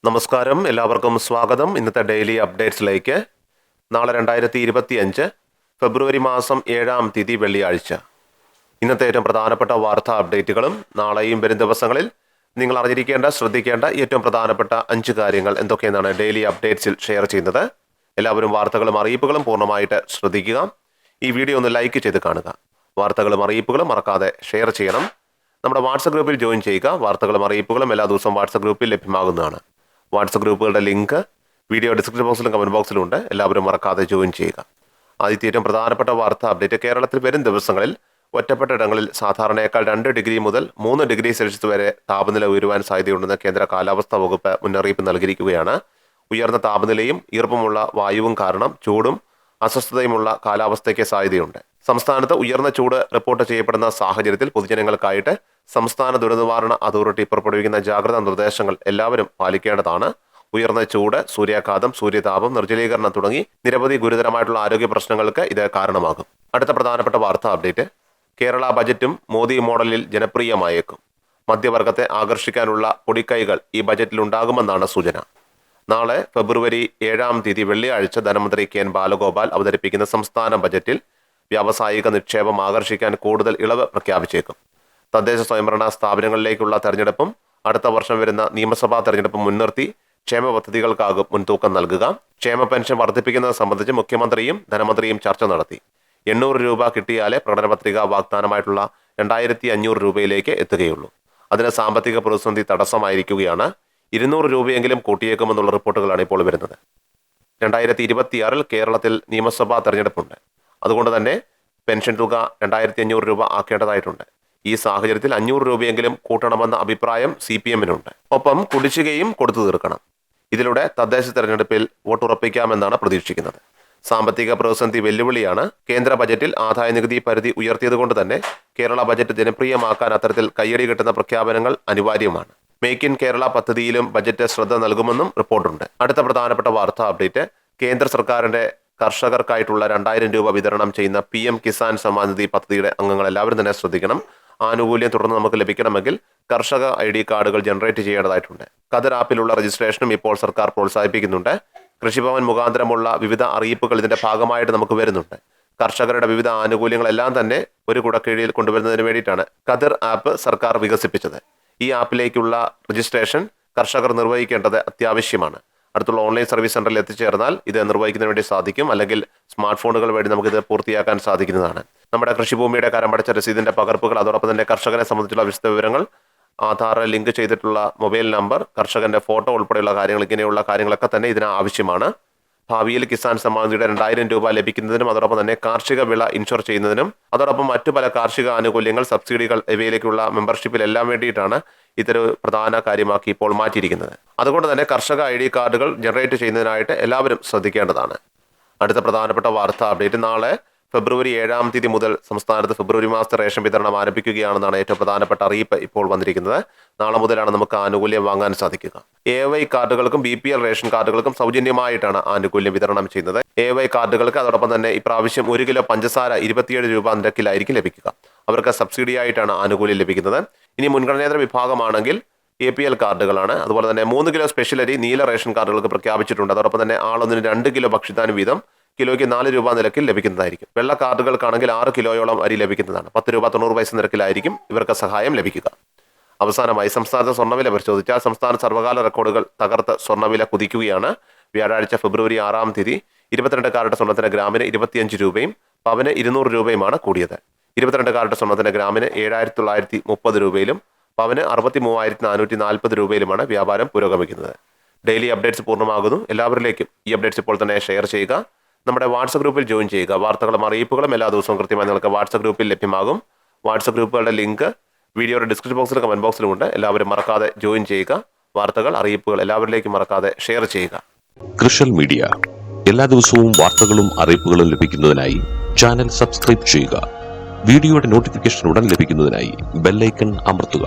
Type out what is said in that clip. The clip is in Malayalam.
നമസ്കാരം, എല്ലാവർക്കും സ്വാഗതം. ഇന്നത്തെ ഡെയിലി അപ്ഡേറ്റ്സിലേക്ക്. നാളെ 2025 ഫെബ്രുവരി മാസം 7-ാം തീയതി വെള്ളിയാഴ്ച. ഇന്നത്തെ ഏറ്റവും പ്രധാനപ്പെട്ട വാർത്താ അപ്ഡേറ്റുകളും നാളെയും വരും ദിവസങ്ങളിൽ നിങ്ങൾ അറിഞ്ഞിരിക്കേണ്ട, ശ്രദ്ധിക്കേണ്ട ഏറ്റവും പ്രധാനപ്പെട്ട 5 കാര്യങ്ങൾ എന്തൊക്കെയെന്നാണ് ഡെയിലി അപ്ഡേറ്റ്സിൽ ഷെയർ ചെയ്യുന്നത്. എല്ലാവരും വാർത്തകളും അറിയിപ്പുകളും പൂർണ്ണമായിട്ട് ശ്രദ്ധിക്കുക. ഈ വീഡിയോ ഒന്ന് ലൈക്ക് ചെയ്ത് കാണുക. വാർത്തകളും അറിയിപ്പുകളും മറക്കാതെ ഷെയർ ചെയ്യണം. നമ്മുടെ വാട്സപ്പ് ഗ്രൂപ്പിൽ ജോയിൻ ചെയ്യുക. വാർത്തകളും അറിയിപ്പുകളും എല്ലാ ദിവസവും വാട്സപ്പ് ഗ്രൂപ്പിൽ ലഭ്യമാകുന്നതാണ്. വാട്സപ്പ് ഗ്രൂപ്പുകളുടെ ലിങ്ക് വീഡിയോ ഡിസ്ക്രിപ്ഷൻ ബോക്സിലും കമൻറ്റ് ബോക്സിലും ഉണ്ട്. എല്ലാവരും മറക്കാതെ ജോയിൻ ചെയ്യുക. ആദ്യത്തെ ഏറ്റവും പ്രധാനപ്പെട്ട വാർത്താ അപ്ഡേറ്റ്. കേരളത്തിൽ വരും ദിവസങ്ങളിൽ ഒറ്റപ്പെട്ട ഇടങ്ങളിൽ സാധാരണയേക്കാൾ 2 ഡിഗ്രി മുതൽ 3 ഡിഗ്രി സെൽഷ്യസ് വരെ താപനില ഉയരുവാൻ സാധ്യതയുണ്ടെന്ന് കേന്ദ്ര കാലാവസ്ഥാ വകുപ്പ് മുന്നറിയിപ്പ് നൽകിയിരിക്കുകയാണ്. ഉയർന്ന താപനിലയും ഈർപ്പമുള്ള വായുവും കാരണം ചൂടും അസ്വസ്ഥതയുമുള്ള കാലാവസ്ഥയ്ക്ക് സാധ്യതയുണ്ട്. സംസ്ഥാനത്ത് ഉയർന്ന ചൂട് റിപ്പോർട്ട് ചെയ്യപ്പെടുന്ന സാഹചര്യത്തിൽ പൊതുജനങ്ങൾക്കായിട്ട് സംസ്ഥാന ദുരന്തനിവാരണ അതോറിറ്റി പുറപ്പെടുവിക്കുന്ന ജാഗ്രതാ നിർദ്ദേശങ്ങൾ എല്ലാവരും പാലിക്കേണ്ടതാണ്. ഉയർന്ന ചൂട്, സൂര്യാഘാതം, സൂര്യതാപം, നിർജ്ജലീകരണം തുടങ്ങി നിരവധി ഗുരുതരമായിട്ടുള്ള ആരോഗ്യ പ്രശ്നങ്ങൾക്ക് ഇത് കാരണമാകും. അടുത്ത പ്രധാനപ്പെട്ട വാർത്താ അപ്ഡേറ്റ്. കേരള ബജറ്റും മോദി മോഡലിൽ ജനപ്രിയമായേക്കും. മധ്യവർഗത്തെ ആകർഷിക്കാനുള്ള പൊടിക്കൈകൾ ഈ ബജറ്റിൽ ഉണ്ടാകുമെന്നാണ് സൂചന. നാളെ ഫെബ്രുവരി 7-ാം തീയതി വെള്ളിയാഴ്ച ധനമന്ത്രി കെ.എൻ. ബാലഗോപാൽ അവതരിപ്പിക്കുന്ന സംസ്ഥാന ബജറ്റിൽ വ്യാവസായിക നിക്ഷേപം ആകർഷിക്കാൻ കൂടുതൽ ഇളവ് പ്രഖ്യാപിച്ചേക്കും. തദ്ദേശ സ്വയംഭരണ സ്ഥാപനങ്ങളിലേക്കുള്ള തെരഞ്ഞെടുപ്പും അടുത്ത വർഷം വരുന്ന നിയമസഭാ തെരഞ്ഞെടുപ്പും മുൻനിർത്തി ക്ഷേമ പദ്ധതികൾക്കാകും മുൻതൂക്കം നൽകുക. ക്ഷേമ പെൻഷൻ വർദ്ധിപ്പിക്കുന്നത് സംബന്ധിച്ച് മുഖ്യമന്ത്രിയും ധനമന്ത്രിയും ചർച്ച നടത്തി. 800 രൂപ കിട്ടിയാലേ പ്രകടന പത്രിക വാഗ്ദാനമായിട്ടുള്ള 2500 രൂപയിലേക്ക് എത്തുകയുള്ളൂ. അതിന് സാമ്പത്തിക പ്രതിസന്ധി തടസ്സമായിരിക്കുകയാണ്. 200 രൂപയെങ്കിലും കൂട്ടിയേക്കുമെന്നുള്ള റിപ്പോർട്ടുകളാണ് ഇപ്പോൾ വരുന്നത്. 2026 കേരളത്തിൽ നിയമസഭാ തെരഞ്ഞെടുപ്പുണ്ട്. അതുകൊണ്ട് തന്നെ പെൻഷൻ തുക 2500 രൂപ ആക്കേണ്ടതായിട്ടുണ്ട്. ഈ സാഹചര്യത്തിൽ 500 രൂപയെങ്കിലും കൂട്ടണമെന്ന അഭിപ്രായം CPM-നുണ്ട്. ഒപ്പം കുടിശ്ശികയും കൊടുത്തു തീർക്കണം. ഇതിലൂടെ തദ്ദേശ തെരഞ്ഞെടുപ്പിൽ വോട്ടുറപ്പിക്കാമെന്നാണ് പ്രതീക്ഷിക്കുന്നത്. സാമ്പത്തിക പ്രതിസന്ധി വെല്ലുവിളിയാണ്. കേന്ദ്ര ബജറ്റിൽ ആദായ നികുതി പരിധി ഉയർത്തിയതുകൊണ്ട് തന്നെ കേരള ബജറ്റ് ജനപ്രിയമാക്കാൻ അത്തരത്തിൽ കയ്യടി കിട്ടുന്ന പ്രഖ്യാപനങ്ങൾ അനിവാര്യമാണ്. മേക്ക് ഇൻ കേരള പദ്ധതിയിലും ബജറ്റ് ശ്രദ്ധ നൽകുമെന്നും റിപ്പോർട്ടുണ്ട്. അടുത്ത പ്രധാനപ്പെട്ട വാർത്താ അപ്ഡേറ്റ്. കേന്ദ്ര സർക്കാരിന്റെ കർഷകർക്കായിട്ടുള്ള 2000 രൂപ വിതരണം ചെയ്യുന്ന PM കിസാൻ സമ്മാൻ നിധി പദ്ധതിയുടെ അംഗങ്ങൾ എല്ലാവരും തന്നെ ശ്രദ്ധിക്കണം. ആനുകൂല്യം തുടർന്ന് നമുക്ക് ലഭിക്കണമെങ്കിൽ കർഷക ID കാർഡുകൾ ജനറേറ്റ് ചെയ്യേണ്ടതായിട്ടുണ്ട്. കതിർ ആപ്പിലുള്ള രജിസ്ട്രേഷനും ഇപ്പോൾ സർക്കാർ പ്രോത്സാഹിപ്പിക്കുന്നുണ്ട്. കൃഷിഭവൻ മുഖാന്തരമുള്ള വിവിധ അറിയിപ്പുകൾ ഇതിന്റെ ഭാഗമായിട്ട് നമുക്ക് വരുന്നുണ്ട്. കർഷകരുടെ വിവിധ ആനുകൂല്യങ്ങളെല്ലാം തന്നെ ഒരു കുടക്കീഴിൽ കൊണ്ടുവരുന്നതിന് വേണ്ടിയിട്ടാണ് കതിർ ആപ്പ് സർക്കാർ വികസിപ്പിച്ചത്. ഈ ആപ്പിലേക്കുള്ള രജിസ്ട്രേഷൻ കർഷകർ നിർവഹിക്കേണ്ടത് അത്യാവശ്യമാണ്. അടുത്തുള്ള ഓൺലൈൻ സർവീസ് സെന്ററിൽ എത്തിച്ചേർന്നാൽ ഇത് നിർവഹിക്കുന്നതിന് വേണ്ടി സാധിക്കും. അല്ലെങ്കിൽ സ്മാർട്ട് ഫോണുകൾ വഴി നമുക്കിത് പൂർത്തിയാക്കാൻ സാധിക്കുന്നതാണ്. നമ്മുടെ കൃഷിഭൂമിയുടെ കരമടച്ച രസീതിന്റെ പകർപ്പുകൾ, അതോടൊപ്പം തന്നെ കർഷകനെ സംബന്ധിച്ചുള്ള വിശദ വിവരങ്ങൾ, ആധാർ ലിങ്ക് ചെയ്തിട്ടുള്ള മൊബൈൽ നമ്പർ, കർഷകന്റെ ഫോട്ടോ ഉൾപ്പെടെയുള്ള കാര്യങ്ങൾ, ഇങ്ങനെയുള്ള കാര്യങ്ങളൊക്കെ തന്നെ ഇതിന് ആവശ്യമാണ്. ഭാവിയിൽ കിസാൻ സമ്മാൻ നിധിയുടെ 2000 രൂപ ലഭിക്കുന്നതിനും അതോടൊപ്പം തന്നെ കാർഷിക വിള ഇൻഷുർ ചെയ്യുന്നതിനും അതോടൊപ്പം മറ്റു പല കാർഷിക ആനുകൂല്യങ്ങൾ, സബ്സിഡികൾ ഇവയിലേക്കുള്ള മെമ്പർഷിപ്പിലെല്ലാം വേണ്ടിയിട്ടാണ് ഇതൊരു പ്രധാന കാര്യമാക്കി ഇപ്പോൾ മാറ്റിയിരിക്കുന്നത്. അതുകൊണ്ട് തന്നെ കർഷക ID കാർഡുകൾ ജനറേറ്റ് ചെയ്യുന്നതിനായിട്ട് എല്ലാവരും ശ്രദ്ധിക്കേണ്ടതാണ്. അടുത്ത പ്രധാനപ്പെട്ട വാർത്താ അപ്ഡേറ്റ്. നാളെ ഫെബ്രുവരി 7-ാം തീയതി മുതൽ സംസ്ഥാനത്ത് ഫെബ്രുവരി മാസത്തെ റേഷൻ വിതരണം ആരംഭിക്കുകയാണെന്നാണ് ഏറ്റവും പ്രധാനപ്പെട്ട അറിയിപ്പ് ഇപ്പോൾ വന്നിരിക്കുന്നത്. നാളെ മുതലാണ് നമുക്ക് ആനുകൂല്യം വാങ്ങാൻ സാധിക്കുക. AY കാർഡുകൾക്കും BPL റേഷൻ കാർഡുകൾക്കും സൗജന്യമായിട്ടാണ് ആനുകൂല്യം വിതരണം ചെയ്യുന്നത്. AY കാർഡുകൾക്ക് അതോടൊപ്പം തന്നെ ഇപ്രാവശ്യം 1 കിലോ പഞ്ചസാര 27 രൂപ നിരക്കിലായിരിക്കും ലഭിക്കുക. അവർക്ക് സബ്സിഡി ആയിട്ടാണ് ആനുകൂല്യം ലഭിക്കുന്നത്. ഇനി മുൻഗണനേതര വിഭാഗമാണെങ്കിൽ APL കാർഡുകളാണ്. അതുപോലെ തന്നെ 3 കിലോ സ്പെഷ്യൽ അരി നീല റേഷൻ കാർഡുകൾക്ക് പ്രഖ്യാപിച്ചിട്ടുണ്ട്. അതോടൊപ്പം തന്നെ ആളൊന്നിന് 2 കിലോ ഭക്ഷ്യധാന്യം വീതം കിലോയ്ക്ക് 4 രൂപ നിരക്കിൽ ലഭിക്കുന്നതായിരിക്കും. വെള്ള കാർഡുകൾക്കാണെങ്കിൽ 6 കിലോയോളം അരി ലഭിക്കുന്നതാണ്. 10 രൂപ 90 പൈസ നിരക്കിലായിരിക്കും ഇവർക്ക് സഹായം ലഭിക്കുക. അവസാനമായി സംസ്ഥാനത്തെ സ്വർണ്ണവില പരിശോധിച്ചാൽ സംസ്ഥാന സർവ്വകാല റെക്കോർഡുകൾ തകർത്ത് സ്വർണ്ണവില കുതിക്കുകയാണ്. വ്യാഴാഴ്ച ഫെബ്രുവരി 6-ാം തീയതി 22 കാരറ്റ് സ്വർണ്ണത്തിന് ഗ്രാമിന് 25 രൂപയും പവന് 200 രൂപയുമാണ് കൂടിയത്. 22 കാരറ്റ് സ്വർണ്ണത്തിന് ഗ്രാമിന് 7930 രൂപയിലും പവന് 63440 രൂപയിലുമാണ് വ്യാപാരം പുരോഗമിക്കുന്നത്. ഡെയിലി അപ്ഡേറ്റ്സ് പൂർണ്ണമാകുന്നു. എല്ലാവരിലേക്കും ഈ അപ്ഡേറ്റ്സ് ഇപ്പോൾ തന്നെ ഷെയർ ചെയ്യുക. നമ്മുടെ വാട്സപ്പ് ഗ്രൂപ്പിൽ ജോയിൻ ചെയ്യുക. വാർത്തകളും അറിയിപ്പുകളും എല്ലാ ദിവസവും കൃത്യമായി നിങ്ങൾക്ക് വാട്സപ്പ് ഗ്രൂപ്പിൽ ലഭ്യമാകും. വാട്സപ്പ് ഗ്രൂപ്പുകളുടെ ലിങ്ക് വീഡിയോയുടെ ഡിസ്ക്രിപ്ഷൻ ബോക്സിലും കമന്റ് ബോക്സിലും ഉണ്ട്. എല്ലാവരും മറക്കാതെ ജോയിൻ ചെയ്യുക. വാർത്തകൾ, അറിയിപ്പുകൾ എല്ലാവരിലേക്കും മറക്കാതെ ഷെയർ ചെയ്യുക. കൃഷൽ മീഡിയ എല്ലാ ദിവസവും വാർത്തകളും അറിയിപ്പുകളും ലഭിക്കുന്നതിനായി ചാനൽ സബ്സ്ക്രൈബ് ചെയ്യുക. വീഡിയോയുടെ നോട്ടിഫിക്കേഷൻ ഉടൻ ലഭിക്കുന്നതിനായി ബെല്ലൈക്കൺ അമർത്തുക.